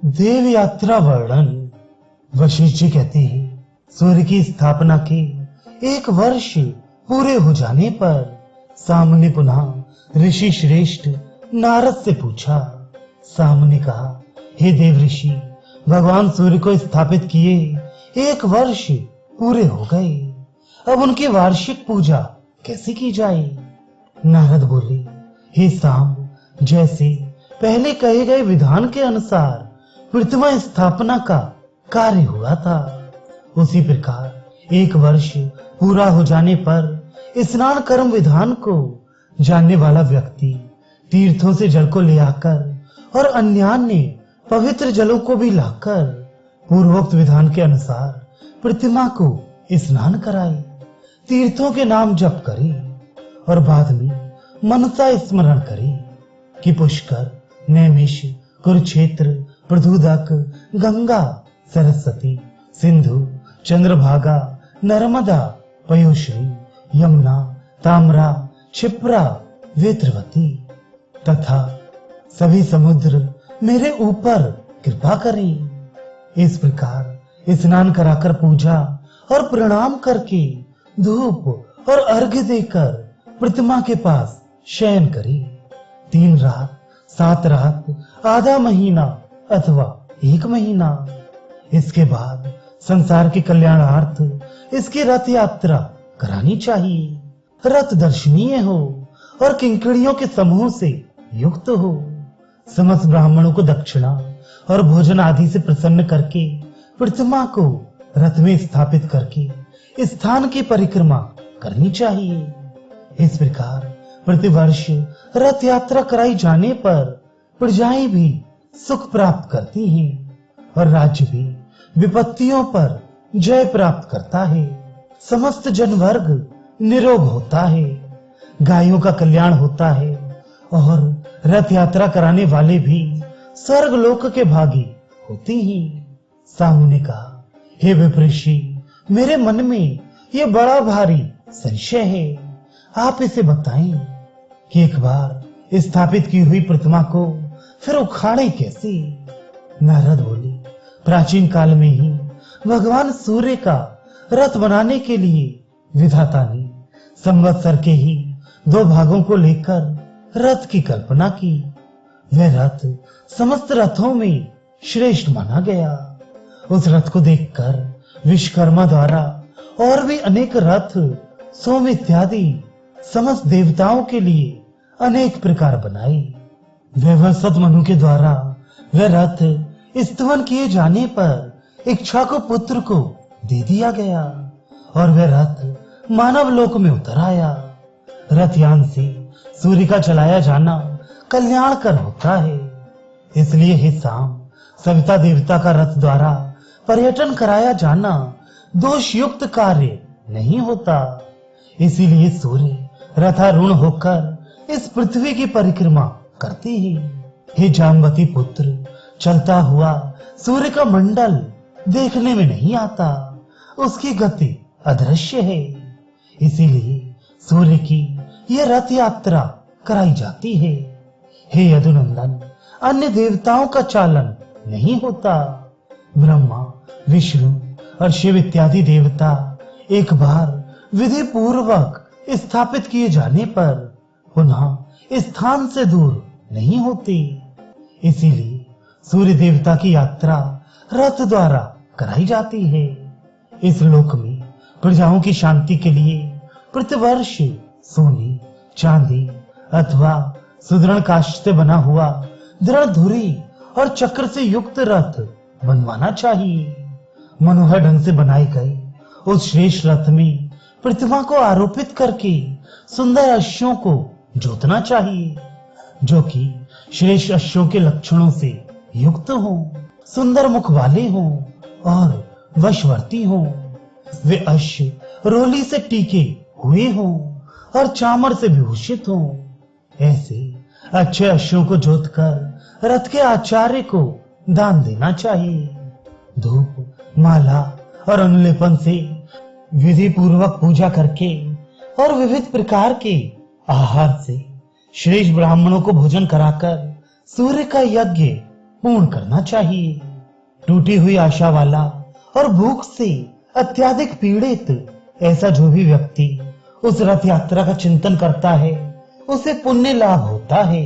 देव यात्रा वर्णन। वशिष्ठ जी कहते हैं, सूर्य की स्थापना के 1 वर्ष पूरे हो जाने पर साम ने पुनः ऋषि श्रेष्ठ नारद से पूछा। साम ने कहा, हे देव ऋषि, भगवान सूर्य को स्थापित किए 1 वर्ष पूरे हो गए, अब उनकी वार्षिक पूजा कैसे की जाए? नारद बोले, हे साम, जैसे पहले कहे गए विधान के अनुसार प्रतिमा स्थापना का कार्य हुआ था, उसी प्रकार 1 वर्ष पूरा हो जाने पर स्नान कर्म विधान को जानने वाला व्यक्ति तीर्थों से जल को ले आकर और अन्यान्य पवित्र जलों को भी लाकर पूर्वोक्त विधान के अनुसार प्रतिमा को स्नान कराए, तीर्थों के नाम जप करे और बाद में मनसा स्मरण करे कि पुष्कर, नैमिष, कुरुक्षेत्र, प्रद्युदक, गंगा, सरस्वती, सिंधु, चंद्रभागा, नर्मदा, पयोश्री, यमुना, ताम्रा, क्षिप्रा, वेत्रवती तथा सभी समुद्र मेरे ऊपर कृपा करें। इस प्रकार स्नान कराकर पूजा और प्रणाम करके धूप और अर्घ्य देकर प्रतिमा के पास शयन करे। 3 रात, 7 रात, आधा महीना अथवा 1 महीना। इसके बाद संसार के कल्याणार्थ इसकी रथ यात्रा करानी चाहिए। रथ दर्शनीय हो और किंकड़ियों के समूह से युक्त हो। समस्त ब्राह्मणों को दक्षिणा और भोजन आदि से प्रसन्न करके प्रतिमा को रथ में स्थापित करके स्थान की परिक्रमा करनी चाहिए। इस प्रकार प्रतिवर्ष रथ यात्रा कराई जाने पर प्रजाएं भी सुख प्राप्त करती हैं और राज्य भी विपत्तियों पर जय प्राप्त करता है। समस्त जनवर्ग निरोग होता है, गायों का कल्याण होता है और रथ यात्रा कराने वाले भी स्वर्ग लोक के भागी होते हैं। साहू ने कहा, हे विप्रेषी, मेरे मन में ये बड़ा भारी संशय है, आप इसे बताएं कि एक बार स्थापित की हुई प्रतिमा को फिर उखाड़े कैसे? नारद बोले, प्राचीन काल में ही भगवान सूर्य का रथ बनाने के लिए विधाता ने संवत्सर के ही 2 भागों को लेकर रथ की कल्पना की। वह रथ समस्त रथों में श्रेष्ठ माना गया। उस रथ को देखकर विश्वकर्मा द्वारा और भी अनेक रथ, सोम इत्यादि समस्त देवताओं के लिए अनेक प्रकार बनाए। वैवस्वत मनु के द्वारा वह रथ स्तवन किए जाने पर इक्ष्वाकु पुत्र को दे दिया गया और वह रथ मानव लोक में उतर आया। रथयान से सूर्य का चलाया जाना कल्याणकर होता है, इसलिए हे साम, सविता देवता का रथ द्वारा पर्यटन कराया जाना दोष युक्त कार्य नहीं होता। इसीलिए सूर्य रथारूढ़ होकर इस पृथ्वी की परिक्रमा करते हैं। हे जाम्बती पुत्र, चलता हुआ सूर्य का मंडल देखने में नहीं आता, उसकी गति अदृश्य है। इसीलिए सूर्य की यह रथ यात्रा कराई जाती है। हे यदुनंदन, अन्य देवताओं का चालन नहीं होता। ब्रह्मा, विष्णु और शिव इत्यादि देवता एक बार विधि पूर्वक स्थापित किए जाने पर पुनः स्थान से दूर नहीं होते। इसीलिए सूर्य देवता की यात्रा रथ द्वारा कराई जाती है। इस लोक में प्रजाओं की शांति के लिए प्रतिवर्ष सोने, चांदी अथवा सुदृढ़ काष्ठ से बना हुआ दृढ़ धुरी और चक्र से युक्त रथ बनवाना चाहिए। मनोहर ढंग से बनाए गए उस श्रेष्ठ रथ में प्रतिमा को आरोपित करके सुंदर अश्वों को जोतना चाहिए, जो कि श्रेष्ठ अश्वों के लक्षणों से युक्त हों, सुंदर मुख वाले हों और वशवर्ती हों। वे अश्व रोली से टीके हुए हों और चामर से विभूषित हों। ऐसे अच्छे अश्वों को जोतकर रथ के आचार्य को दान देना चाहिए। धूप, माला और अनुलेपन से विधि पूर्वक पूजा करके और विविध प्रकार के आहार से श्रेष्ठ ब्राह्मणों को भोजन कराकर सूर्य का यज्ञ पूर्ण करना चाहिए। टूटी हुई आशा वाला और भूख से अत्यधिक पीड़ित ऐसा जो भी व्यक्ति उस रथ यात्रा का चिंतन करता है उसे पुण्य लाभ होता है।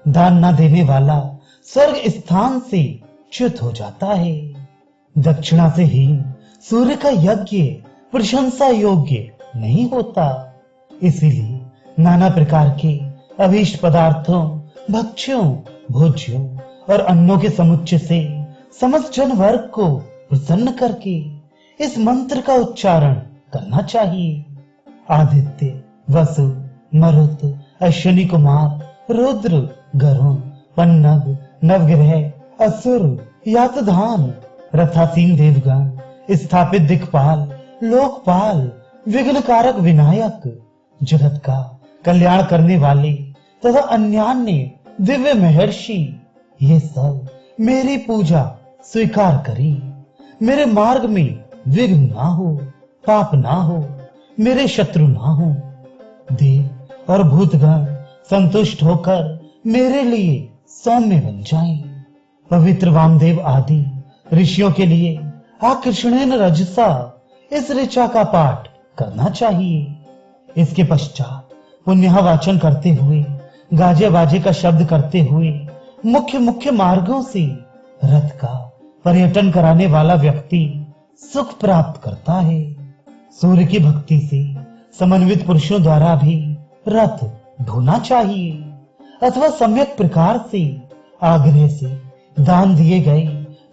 दान न देने वाला स्वर्ग स्थान से च्युत हो जाता है। दक्षिणा से हीन सूर्य का यज्ञ प्रशंसा योग्य नहीं होता। इसीलिए नाना प्रकार के अभीष्ट पदार्थों, भक्ष्यों, भोज्यों और अन्नों के समुच्चय से समस्त जन वर्ग को प्रसन्न करके इस मंत्र का उच्चारण करना चाहिए। आदित्य, वसु, मरुत, अश्विनी कुमार, रुद्र, गरुण, पन्नग, नवग्रह, असुर, यातधान, रथासीन देवगण, स्थापित दिक्पाल, लोकपाल, विघ्नकारक विनायक, जगत का कल्याण करने वाले तथा अन्यान्य दिव्य महर्षि, ये सब मेरी पूजा स्वीकार करी। मेरे मार्ग में विघ्न ना हो, पाप ना हो, मेरे शत्रु ना हो। देव और भूतगण संतुष्ट होकर मेरे लिए सौम्य बन जाएं। पवित्र वामदेव आदि ऋषियों के लिए आकृष्णेन रजसा इस ऋचा का पाठ करना चाहिए। इसके पश्चात पुण्य वाचन करते हुए, गाजे बाजे का शब्द करते हुए मुख्य मुख्य मार्गों से रथ का पर्यटन कराने वाला व्यक्ति सुख प्राप्त करता है। सूर्य की भक्ति से समन्वित पुरुषों द्वारा भी रथ ढोना चाहिए अथवा सम्यक प्रकार से आग्रह से दान दिए गए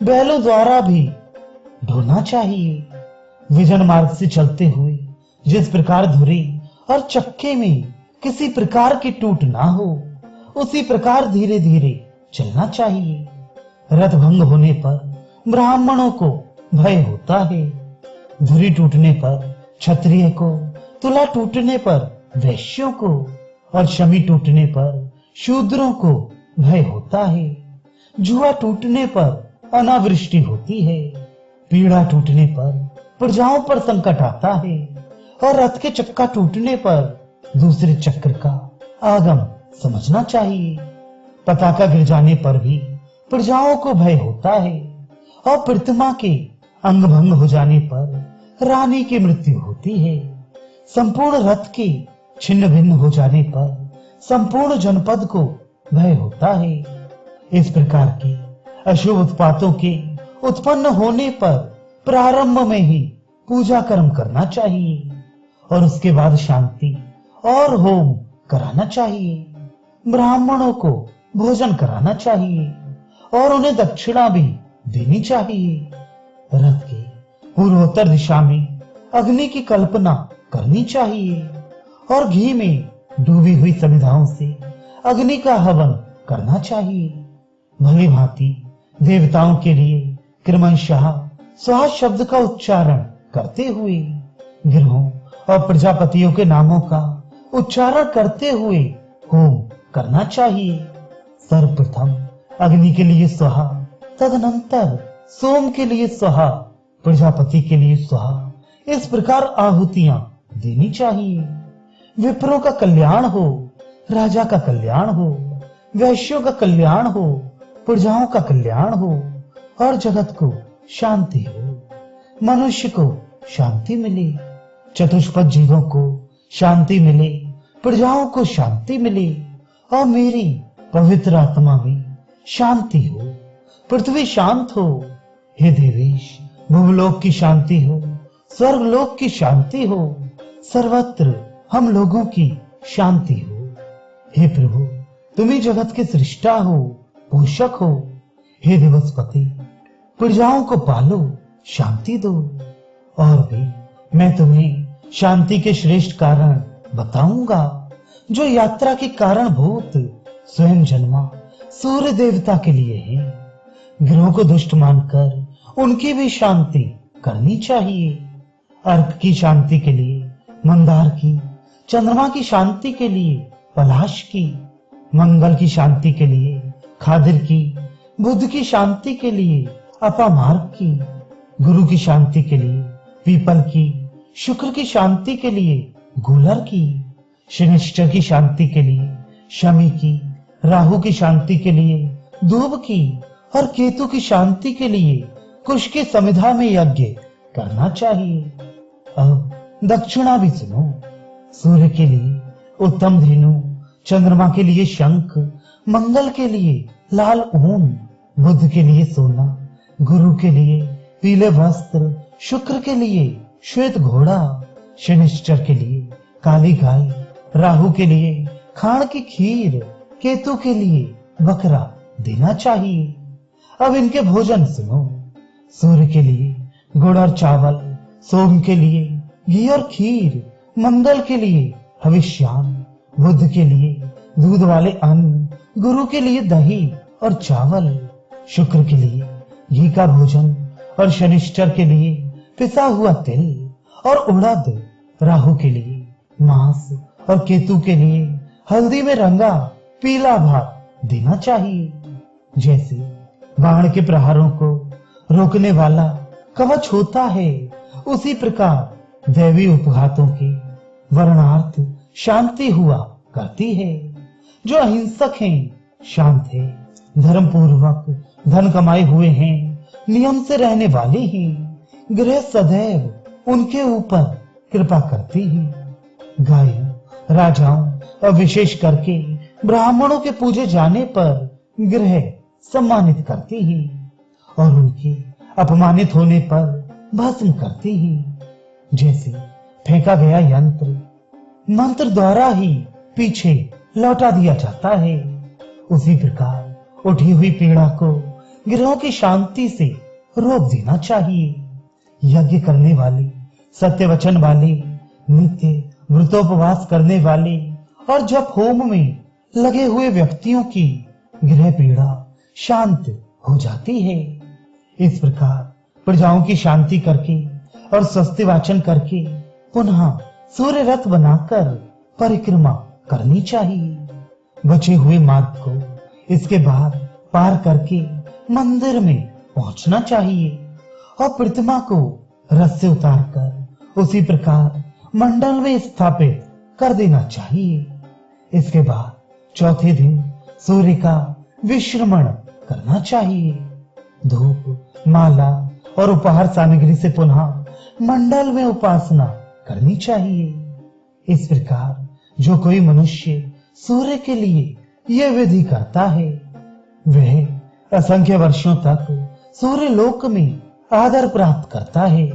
बैलों द्वारा भी ढोना चाहिए। विजन मार्ग से चलते हुए जिस प्रकार धुरी और चक्के में किसी प्रकार की टूट ना हो, उसी प्रकार धीरे धीरे चलना चाहिए। रथ भंग होने पर ब्राह्मणों को भय होता है, धुरी टूटने पर क्षत्रिय को, तुला टूटने पर वैश्यों को और शमी टूटने पर शूद्रों को भय होता है। जुआ टूटने पर अनावृष्टि होती है, पीड़ा टूटने पर प्रजाओं पर संकट आता है और रथ के चक्का टूटने पर दूसरे चक्र का आगम समझना चाहिए। पताका गिर जाने पर भी प्रजाओं को भय होता है और प्रतिमा के अंग भंग हो जाने पर रानी की मृत्यु होती है। संपूर्ण रथ के छिन्न भिन्न हो जाने पर संपूर्ण जनपद को भय होता है। इस प्रकार के अशुभ उत्पातों के उत्पन्न होने पर प्रारंभ में ही पूजा कर्म करना चाहिए और उसके बाद शांति और होम कराना चाहिए। ब्राह्मणों को भोजन कराना चाहिए और उन्हें दक्षिणा भी देनी चाहिए। रथ के पूर्वोत्तर दिशा में अग्नि की कल्पना करनी चाहिए और घी में डूबी हुई समिधाओं से अग्नि का हवन करना चाहिए। भली भांति देवताओं के लिए क्रमशः स्वाहा शब्द का उच्चारण करते हुए, गिरों और प्रजापतियों के नामों का उच्चारण करते हुए होम करना चाहिए। सर्वप्रथम अग्नि के लिए स्वाहा, तदनंतर सोम के लिए स्वाहा, प्रजापति के लिए स्वाहा, इस प्रकार आहुतियां देनी चाहिए। विप्रों का कल्याण हो, राजा का कल्याण हो, वैश्यों का कल्याण हो, प्रजाओं का कल्याण हो और जगत को शांति हो। मनुष्य को शांति मिले, चतुष्पद जीवों को शांति मिले, प्रजाओं को शांति मिले और मेरी पवित्र आत्मा में शांति हो, पृथ्वी शांत हो। हे देवेश, भूलोक की शांति हो, स्वर्गलोक की शांति हो, सर्वत्र हम लोगों की शांति हो। हे प्रभु, तुम ही जगत के सृष्टा हो, पोषक हो। हे दिवसपति, प्रजाओं को पालो, शांति दो। और भी मैं तुम्हें शांति के श्रेष्ठ कारण बताऊंगा जो यात्रा के कारण भूत स्वयं जन्मा सूर्य देवता के लिए है। ग्रहों को दुष्ट मानकर उनकी भी शांति करनी चाहिए। अर्क की शांति के लिए मंदार की, चंद्रमा की शांति के लिए पलाश की, मंगल की शांति के लिए खादिर की, बुध की शांति के लिए अपामार्ग की, गुरु की शांति के लिए पीपल की, शुक्र की शांति के लिए गूलर की, शनिश्चर की शांति के लिए शमी की, राहु की शांति के लिए दूब की और केतु की शांति के लिए कुश की समिधा में यज्ञ करना चाहिए। अब दक्षिणा भी सुनो। सूर्य के लिए उत्तम धेनु, चंद्रमा के लिए शंख, मंगल के लिए लाल ऊन, बुध के लिए सोना, गुरु के लिए पीले वस्त्र, शुक्र के लिए श्वेत घोड़ा, शनिश्चर के लिए काली गाय, राहु के लिए खाण की खीर, केतु के लिए बकरा देना चाहिए। अब इनके भोजन सुनो। सूर्य के लिए गुड़ और चावल, सोम के लिए घी और खीर, मंगल के लिए हविष्यान, बुध के लिए दूध वाले अन्न, गुरु के लिए दही और चावल, शुक्र के लिए घी का भोजन और शनिश्चर के लिए पिसा हुआ तिल और उड़द, राहु के लिए मांस और केतु के लिए हल्दी में रंगा पीला भात देना चाहिए। जैसे बाण के प्रहारों को रोकने वाला कवच होता है, उसी प्रकार दैवी उपघातों के वर्णार्थ शांति हुआ करती है। जो अहिंसक हैं शांत है, धर्म पूर्वक धन कमाए हुए हैं, नियम से रहने वाले हैं, ग्रह सदैव उनके ऊपर कृपा करती है। गायों, राजाओं और विशेष करके ब्राह्मणों के पूजे जाने पर ग्रह सम्मानित करती है और उनके अपमानित होने पर भस्म करती है। जैसे फेंका गया यंत्र मंत्र द्वारा ही पीछे लौटा दिया जाता है, उसी प्रकार उठी हुई पीड़ा को ग्रहों की शांति से रोक देना चाहिए। यज्ञ करने वाले, सत्य वचन वाले, नित्य व्रतोपवास करने वाले और जप होम में लगे हुए व्यक्तियों की ग्रह पीड़ा शांत हो जाती है। इस प्रकार प्रजाओं की शांति करके और स्वस्ति वाचन करके पुनः सूर्य रथ बनाकर परिक्रमा करनी चाहिए। बचे हुए मार्ग को इसके बाद पार करके मंदिर में पहुंचना चाहिए और प्रतिमा को रथ से उतारकर उसी प्रकार मंडल में स्थापित कर देना चाहिए। इसके बाद चौथे दिन सूर्य का विश्रमण करना चाहिए। धूप, माला और उपहार सामग्री से पुनः मंडल में उपासना करनी चाहिए। इस प्रकार जो कोई मनुष्य सूर्य के लिए यह विधि करता है, वह असंख्य वर्षों तक सूर्य लोक में आदर प्राप्त करता है।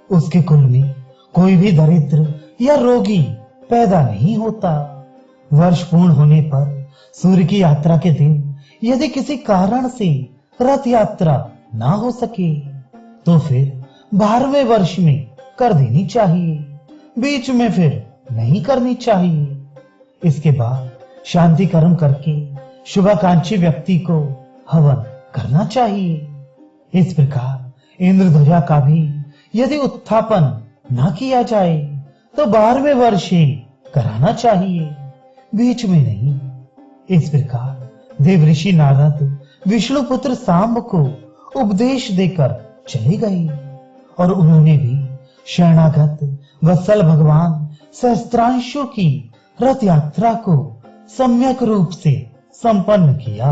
उसके कुल में कोई भी दरिद्र या रोगी पैदा नहीं होता। वर्ष पूर्ण होने पर सूर्य की यात्रा के दिन यदि किसी कारण से रथ यात्रा ना हो सके तो फिर 12वें वर्ष में कर देनी चाहिए, बीच में फिर नहीं करनी चाहिए। इसके बाद शांति कर्म करके शुभाकांक्षी व्यक्ति को हवन करना चाहिए। इस प्रकार इंद्र ध्वजा का भी यदि उत्थापन ना किया जाए तो 12वें वर्ष ही कराना चाहिए, बीच में नहीं। इस प्रकार देव ऋषि नारद विष्णु पुत्र सांब को उपदेश देकर चले गए और उन्होंने भी शरणागत वत्सल भगवान सहस्त्रांशु की रथ यात्रा को सम्यक रूप से संपन्न किया।